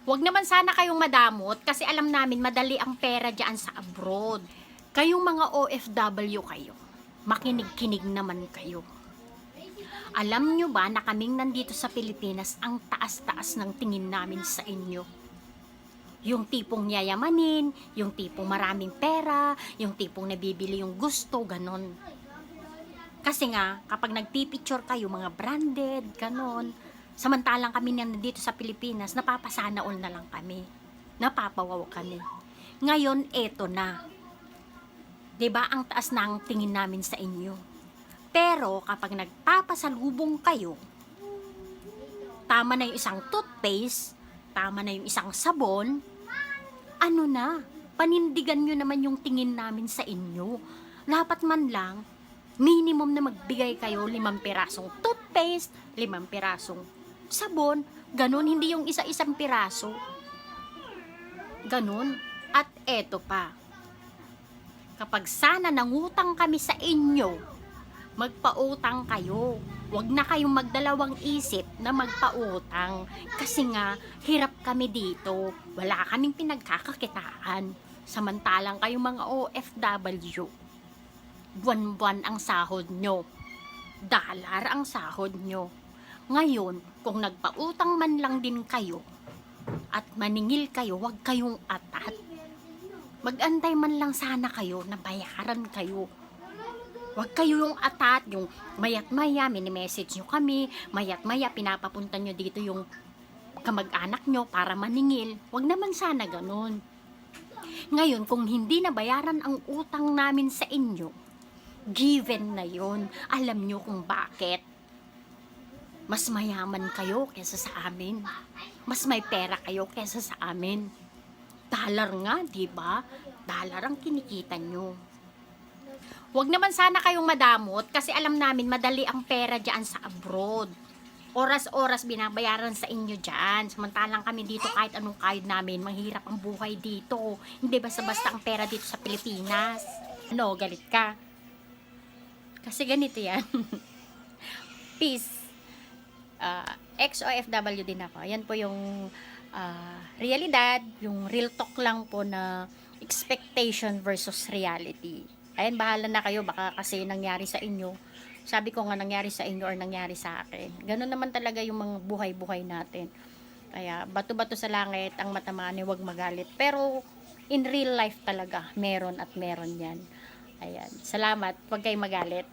Huwag naman sana kayong madamot kasi alam namin madali ang pera dyan sa abroad. Kayong mga OFW kayo, makinig-kinig naman kayo. Alam nyo ba na kaming nandito sa Pilipinas ang taas-taas ng tingin namin sa inyo? Yung tipong yayamanin, yung tipong maraming pera, yung tipong nabibili yung gusto, ganon. Kasi nga, kapag nagpipicture kayo, mga branded, ganon, samantalang kami nandito sa Pilipinas, napapasana all na lang kami. Napapawaw kami. Ngayon, eto na. 'Di ba ang taas na ang tingin namin sa inyo. Pero kapag nagpapasalubong kayo, tama na yung isang toothpaste, tama na yung isang sabon, ano na, panindigan nyo naman yung tingin namin sa inyo. Dapat man lang, minimum na magbigay kayo 5 pirasong toothpaste, 5 pirasong sabon, ganun, hindi yung isa-isang piraso. Ganun. At eto pa, kapag sana nangutang kami sa inyo, magpautang kayo. Huwag na kayong magdalawang isip na magpautang. Kasi nga, hirap kami dito. Wala kaming pinagkakakitaan. Samantalang kayong mga OFW, buwan-buwan ang sahod nyo. Dollar ang sahod nyo. Ngayon, kung nagpautang man lang din kayo, at maningil kayo, huwag kayong atat. Mag-antay man lang sana kayo na bayaran kayo. Huwag kayo yung atat, yung mayat-maya, mini-message nyo kami, mayat-maya, pinapapunta nyo dito yung kamag-anak nyo para maningil. Huwag naman sana ganun. Ngayon, kung hindi na bayaran ang utang namin sa inyo, given na yon. Alam nyo kung bakit. Mas mayaman kayo kesa sa amin. Mas may pera kayo kesa sa amin. Dollar nga, di ba? Dollar ang kinikita nyo. Huwag naman sana kayong madamot kasi alam namin madali ang pera dyan sa abroad. Oras-oras binabayaran sa inyo dyan. Samantalang kami dito kahit anong kayod namin, mahirap ang buhay dito. Hindi basta-basta ang pera dito sa Pilipinas. Ano, galit ka? Kasi ganito yan. Peace. Ex-OFW din ako. Yan po yung realidad, yung real talk lang po na expectation versus reality. Ayan, bahala na kayo, baka kasi nangyari sa inyo. Sabi ko nga nangyari sa inyo or nangyari sa akin. Ganun naman talaga yung mga buhay-buhay natin. Kaya bato-bato sa langit, ang matamaan huwag magalit. Pero in real life talaga, meron at meron yan. Ayan, salamat, huwag kayong magalit.